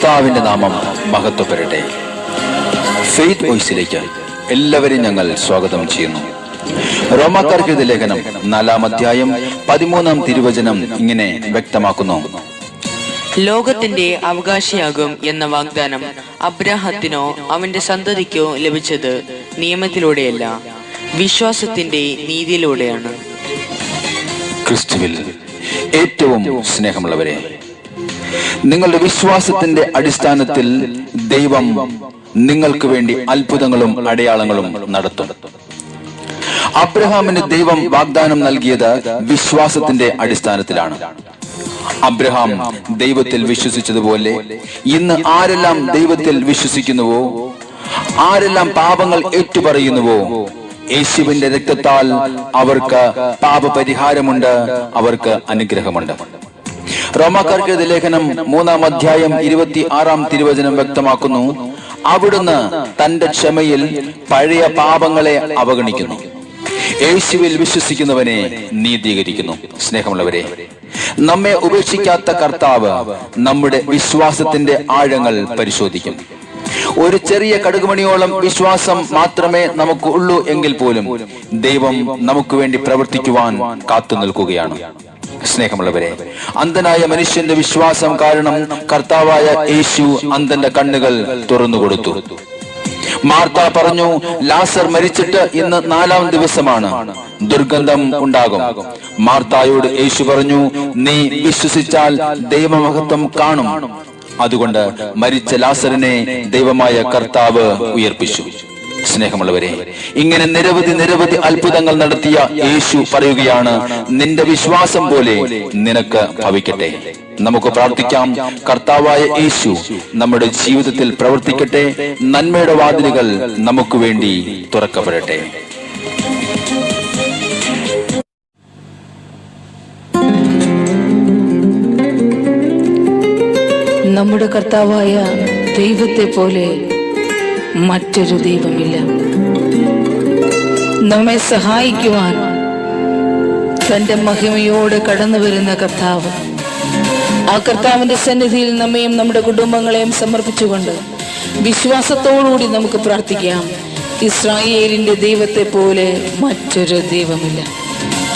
കർത്താവിന്റെ നാമം മഹത്വപ്പെടട്ടെ. ഫെയ്ത്ത് വോയിസിലേക്ക് എല്ലാവരെയും ഞങ്ങൾ സ്വാഗതം ചെയ്യുന്നു. റോമാക്കാർക്ക് എഴുതിയ ലേഖനം 4-ാം അധ്യായം 13-ാം തിരുവചനം ഇങ്ങനെ വ്യക്തമാക്കുന്നു: ലോകത്തിന്റെ അവകാശിയാകും എന്ന വാഗ്ദാനം അബ്രാഹത്തിനോ അവന്റെ സന്തതിക്കോ ലഭിച്ചത് നിയമത്തിലൂടെയല്ല, വിശ്വാസത്തിന്റെ നീതിയിലൂടെയാണ്. ക്രിസ്തുവിൽ ഏറ്റവും സ്നേഹമുള്ളവരെ, നിങ്ങളുടെ വിശ്വാസത്തിന്റെ അടിസ്ഥാനത്തിൽ ദൈവം നിങ്ങൾക്ക് വേണ്ടി അത്ഭുതങ്ങളും അടയാളങ്ങളും നടത്തും. അബ്രഹാമിന് ദൈവം വാഗ്ദാനം നൽകിയത് വിശ്വാസത്തിന്റെ അടിസ്ഥാനത്തിലാണ്. അബ്രഹാം ദൈവത്തിൽ വിശ്വസിച്ചതുപോലെ ഇന്ന് ആരെല്ലാം ദൈവത്തിൽ വിശ്വസിക്കുന്നുവോ, ആരെല്ലാം പാപങ്ങൾ ഏറ്റുപറയുന്നുവോ, യേശുവിന്റെ രക്തത്താൽ അവർക്ക് പാപപരിഹാരമുണ്ട്, അവർക്ക് അനുഗ്രഹമുണ്ട്. റോമാക്കാർക്ക് എഴുതിയ ലേഖനം 3-ാം അധ്യായം 26-ാം തിരുവചനം വ്യക്തമാക്കുന്നു: അവിടുന്ന് തന്റെ ക്ഷമയിൽ പഴയ പാപങ്ങളെ അവഗണിക്കുന്നു, യേശുവിൽ വിശ്വസിക്കുന്നവനെ നീതീകരിക്കുന്നു. സ്നേഹമുള്ളവരെ, നമ്മെ ഉപേക്ഷിക്കാത്ത കർത്താവ് നമ്മുടെ വിശ്വാസത്തിന്റെ ആഴങ്ങൾ പരിശോധിക്കും. ഒരു ചെറിയ കടുകുമണിയോളം വിശ്വാസം മാത്രമേ നമുക്ക് ഉള്ളൂ എങ്കിൽ പോലും ദൈവം നമുക്ക് വേണ്ടി പ്രവർത്തിക്കുവാൻ കാത്തു നിൽക്കുകയാണ്. സ്നേഹമുള്ളവരെ, അന്ധനായ മനുഷ്യന്റെ വിശ്വാസം കാരണം കർത്താവായ യേശു അന്ധന്റെ കണ്ണുകൾ തുറന്നുകൊടുത്തു. മാർത്ത പറഞ്ഞു, ലാസർ മരിച്ചിട്ട് ഇന്ന് 4-ാം ദിവസമാണ്, ദുർഗന്ധം ഉണ്ടാകും. മാർത്തായോട് യേശു പറഞ്ഞു, നീ വിശ്വസിച്ചാൽ ദൈവമഹത്വം കാണും. അതുകൊണ്ട് മരിച്ച ലാസറിനെ ദൈവമായ കർത്താവ് ഉയർപ്പിച്ചു. സ്നേഹമുള്ളവരെ, ഇങ്ങനെ നിരവധി അത്ഭുതങ്ങൾ നടത്തിയ യേശു പറയുകയാണ്, നിന്റെ വിശ്വാസം പോലെ നിനക്ക് ഭവിക്കട്ടെ. നമുക്ക് പ്രാർത്ഥിക്കാം. കർത്താവായ യേശു നമ്മുടെ ജീവിതത്തിൽ പ്രവർത്തിക്കട്ടെ. നന്മയുടെ വാതിലുകൾ നമുക്ക് വേണ്ടി തുറക്കപ്പെടട്ടെ. നമ്മുടെ കർത്താവായ ദൈവത്തെ പോലെ മറ്റൊരു ദൈവമില്ല. നമ്മെ സഹായിക്കുവാൻ തന്റെ മഹിമയോടെ കടന്നു വരുന്ന കർത്താവ്, ആ കർത്താവിന്റെ സന്നിധിയിൽ നമ്മയും നമ്മുടെ കുടുംബങ്ങളെയും സമർപ്പിച്ചുകൊണ്ട് വിശ്വാസത്തോടുകൂടി നമുക്ക് പ്രാർത്ഥിക്കാം. ഇസ്രായേലിന്റെ ദൈവത്തെ പോലെ മറ്റൊരു ദൈവമില്ല.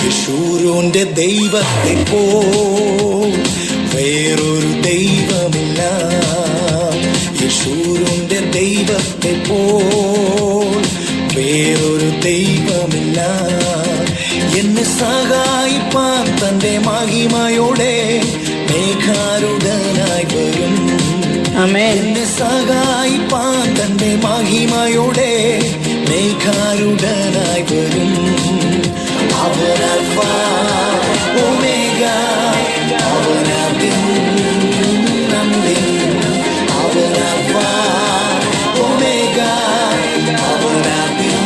യേശുവിന്റെ ദൈവത്തെ പോൽ വേറൊരു ദൈവമില്ല. യേശുവിന്റെ ദൈവത്തെ പോൽ വേറൊരു ദൈവമില്ല. എന്നെ സഹായിപ്പാൻ തന്റെ മഹിമയോടെ മേഘാരൂഢനായി വരും. എന്നെ സഹായിപ്പാൻ തന്റെ മഹിമയോടെ മേഘാരൂഢനായി വരും. അവൻ അൽഫ ഒമേഗ, അവൻ ആദ്യം അന്ത്യം. അവൻ അൽഫ ഒമേഗ, അവൻ ആദ്യം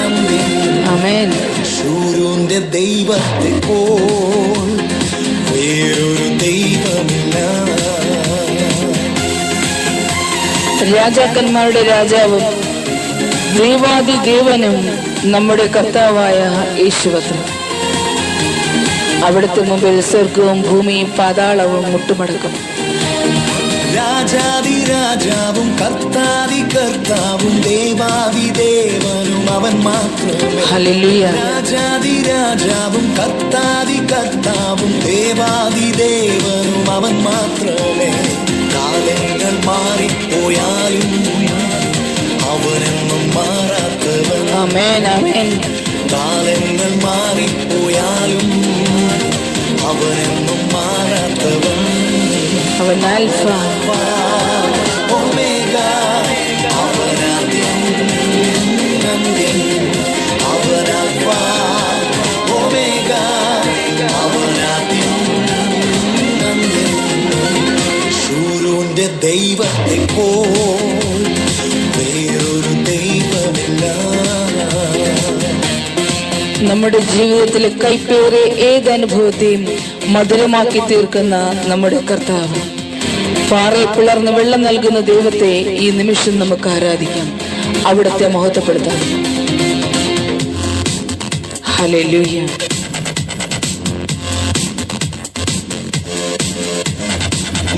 അന്ത്യം. ആമേൻ. യേശുവിന്റെ ദൈവത്തെ പോൽ വേറൊരു ദൈവമില്ല. രാജാക്കന്മാരുടെ രാജാവും ദൈവാദി ദേവനും നമ്മുടെ കർത്താവായ യേശുവത്രേ. അവിടുത്തെ മുമ്പിൽ സ്വർഗവും ഭൂമിയും പാതാളവും മുട്ടുമടക്കും. രാജാതിരാജാവും കർത്താതി കർത്താവും ദേവാദി ദേവനും അവൻ മാത്രമേ. ഹല്ലേലൂയ. രാജാതിരാജാവും കർത്താതി കർത്താവും ദേവാദി ദേവനും അവൻ മാത്രമേ. കാലങ്ങൾ മാറിപ്പോയാലും അവനെന്നും മാറാത്തവൻ. ആമേൻ, ആമേൻ. കാലങ്ങൾ മാറിപ്പോയാലും അവനെന്നും മാറാത്തവൻ. അവൻ ആൽഫ ഒമേഗ, അവൻ ആദ്യം അന്ത്യം. അവൻ ആൽഫ ഒമേഗ, അവൻ ആദ്യം അന്ത്യം. യേശുവിന്റെ ദൈവത്തെ പോൽ വേറൊരു ദൈവമില്ല. നമ്മുടെ ജീവിതത്തിലെ കൈപ്പേറിയ ഏതനുഭവത്തെയും മധുരമാക്കി തീർക്കുന്ന നമ്മുടെ കർത്താവ്, പാറയിൽ പിളർന്ന് വെള്ളം നൽകുന്ന ദൈവത്തെ ഈ നിമിഷം നമുക്ക് ആരാധിക്കാം, അവിടുത്തെ മഹത്വപ്പെടുത്താം. ഹല്ലേലൂയ.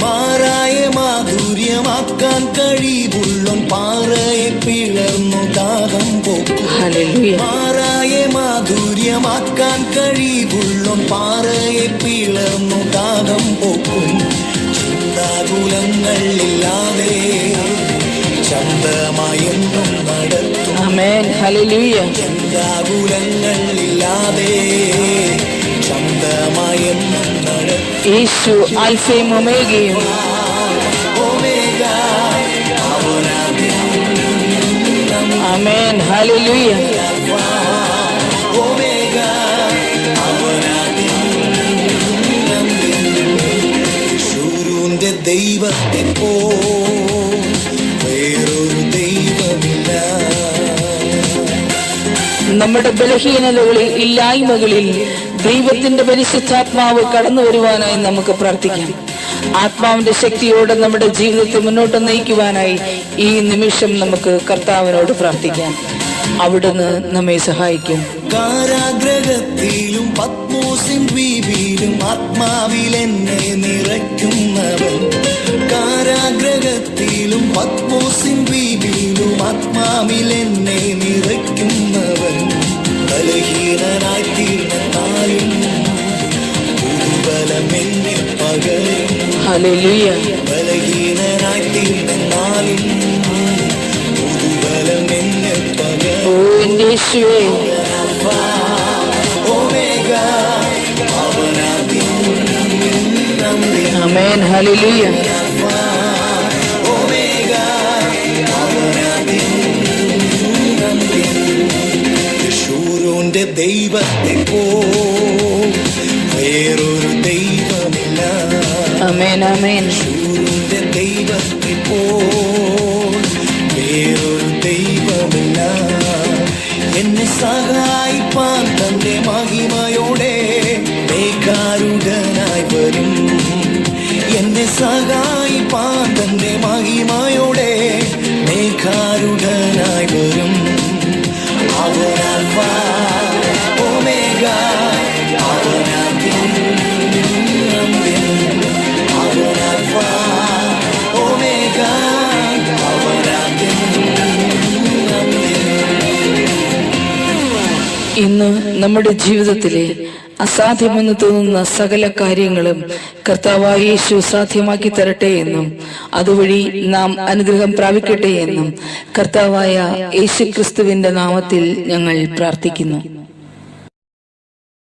മാറായ മാധുര്യമാക്കാൻ കഴിവുള്ളോൻ പാറയെ പിളർന്നു ദാഹം പോക്കും. ഹല്ലേലൂയ. മാറായ മാധുര്യമാക്കാൻ കഴിവുള്ളോൻ പാറയെ പിളർന്നു ദാഹം പോക്കും. ചിന്താകുലങ്ങൾ ഇല്ലാതെ ശാന്തമായെന്നും നടത്തും. ആമേൻ. ഹല്ലേലൂയ. ചിന്താകുലങ്ങൾ ഇല്ലാതെ ശാന്തമായെന്നും നടത്തും. യേശു ആൽഫയും ഒമേഗയും. ഒമേഗ അവനാദ്യം ആമേൻ. ഹല്ലേലൂയ. ഒമേഗ അവനാദ്യം ശൂരൂന്റെ ദൈവത്തെ പോ വേറൊരു ദൈവമില്ല. നമ്മുടെ ബലഹീനതകളിൽ, ഇല്ലായ്മകളിൽ ദൈവത്തിന്റെ പരിശുദ്ധാത്മാവ് കടന്നു വരുവാനായി നമുക്ക് പ്രാർത്ഥിക്കാം. ആത്മാവിന്റെ ശക്തിയോടെ നമ്മുടെ ജീവിതത്തെ മുന്നോട്ട് നയിക്കുവാനായി ഈ നിമിഷം നമുക്ക് കർത്താവിനോട് പ്രാർത്ഥിക്കാം. അവിടുന്ന് നമ്മെ സഹായിക്കും. കാരാഗ്രഹത്തിലും പത്മോസിൻ ദ്വീപിലും ആത്മാവിൽ എന്നെ നിറയ്ക്കുന്നവൻ. കാരാഗ്രഹത്തിലും പത്മോസിൻ ദ്വീപിലും ആത്മാവിൽ എന്നെ നിറയ്ക്കുന്നവൻ. ബലഹീനനായി തീർന്നാലും പുതുബലം എന്നെ പകരും. ഹല്ലേലൂയ. ബലഹീനനായി തീർന്നാലും പുതുബലം എന്നെ പകരും. ഓ എന്റെ യേശുവേ. ഒമേഗ അവനാദ്യം ആമേൻ. ഹല്ലേലൂയ. ഒമേഗ അവനാദ്യം ശൂരൂന്റെ ദൈവത്തെ പോ വേറൊരു ദൈവമില്ല. ആമേൻ. ആമേൻ. ശൂരൂന്റെ ദൈവത്തെ പോ വേറൊരു ദൈവമില്ല. എന്നെ സഹായിപ്പാൻ തന്റെ മഹിമയോടെ മേഘാരൂഢനായി വരും. എന്നെ സഹായിപ്പാൻ തന്റെ മഹിമയോടെ മേഘാരൂഢനായി വരും. അവൻ ആൽഫ ഒമേഗ അവനാദ്യം അന്ത്യം. അവൻ ആൽഫ ഒമേഗ അവനാദ്യം അന്ത്യം. ഇന്ന് നമ്മുടെ ജീവിതത്തിലെ അസാധ്യമെന്ന് തോന്നുന്ന സകല കാര്യങ്ങളും കർത്താവായ യേശു സാധ്യമാക്കി തരട്ടെ എന്നും അതുവഴി നാം അനുഗ്രഹം പ്രാപിക്കട്ടെ എന്നും കർത്താവായ യേശു ക്രിസ്തുവിന്റെ നാമത്തിൽ ഞങ്ങൾ പ്രാർത്ഥിക്കുന്നു.